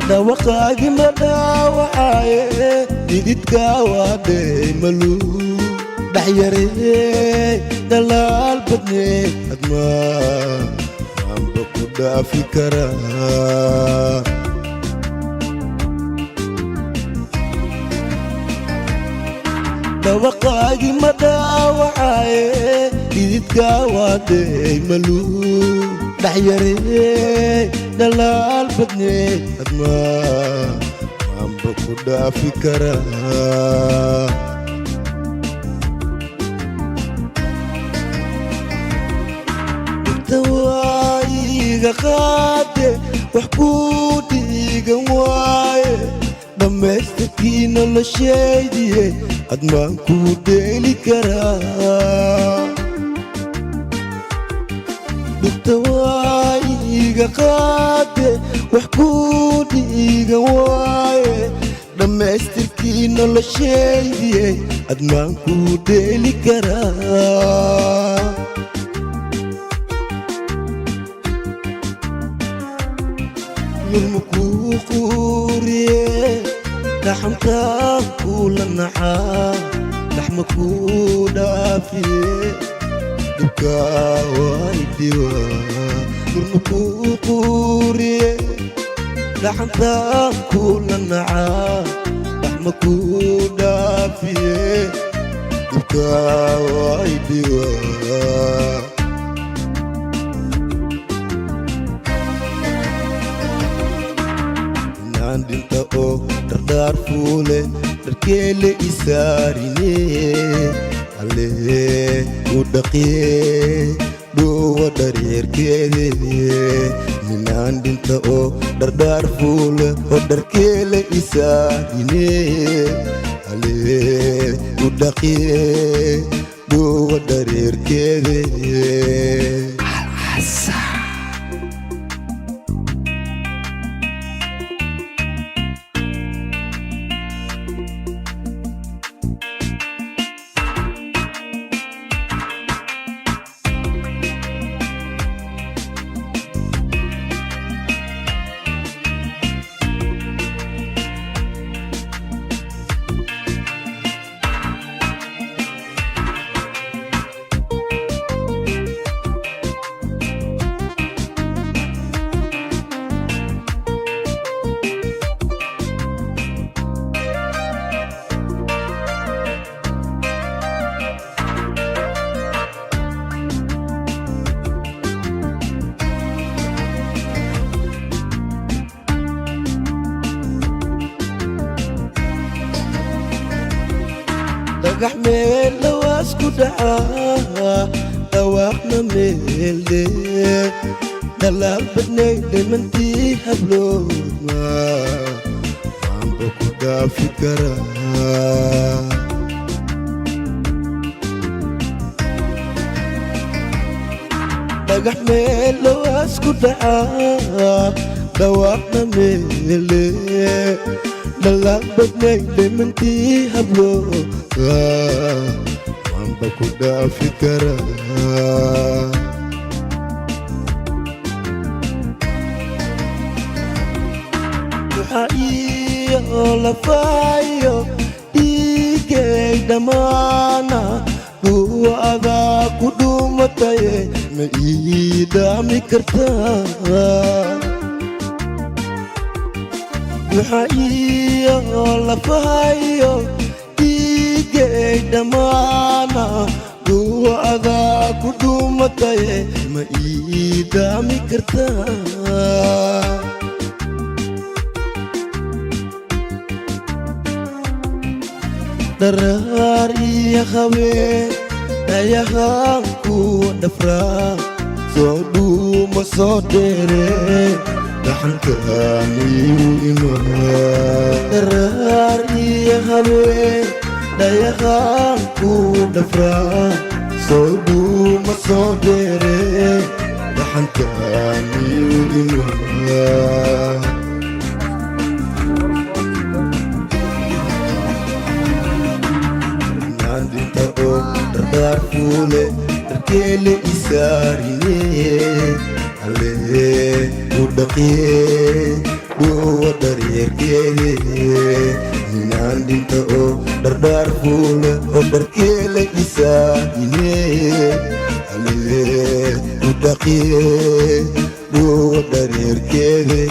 dhawaqaagi ma dhaawacaaye dhididka waa dhey maluu dhaxyaree dhalaal badnee admaa amba ku dhaafi karaa dhawaqaagi ma dhaawacaaye dhididka waa dhey maluu dhaxyaree dhalaal badnee admaa amba ku dhaafi karaa dawaayiga qaade wax ku dhiigan waaye dhammaystirkii noloshaydiye admaan kuu dheeli karaa dawaayiga qaade wax ku dhiigan waaye dhammaystirkii noloshaydiye admaan kuu dheeli karaa nurmakuu quuriye dhaxantaan kuula naxaa dhaxma kuu dhaafiye dhibkaa waaydiwaa nurmakuu quuriye dhaxantaan kuula naxaa dhaxma kuu dhaafiye dhibkaa waaydiwaa dhinta oo dhardhaar fuule dharkeele isaarine allee u dhaqiye dhuwa dhareerkeede minaan dhinta oo dhardhaar fuule oo dharkeele isaarine allee u dhaqiye dhuwa dhareerkeede dhagax meel dhawaas ku dhacaa dhawaaqna meelde dhalaal badnay dhimantii hablooma amba ku dhaafi karaa dhagax meel dhawaas ku dhacaa dhawaaqna meelde dhalaal badnay dhimantii hablooma amba ku dhaafi karaa waxaa iyo lafaayo dhiigay dhammaana kuwa adaa ku dhumataye ma ii dhaami kartaa waxaa iyo lafahayo dhiigay dhammaana kuwa adaa ku dhumataye ma ii dhaami kartaa dharaar iyo habeen dhayahaan kuwa dhafraa soo dhuuma soo dheere dhaxankaaniyu imaa dharaar iyo habeen dhayahaan kuwa dhafraa soo dhuuma soo dheere dhaxankaaniyu imaa dhardhaar fuule dharkeele isaarine allee u dhaqiye Dua dareerkeede inaan dhinto oo dhardhaar fuule oo dharkeele isaahine alee u dhaqiye dua dareerkeede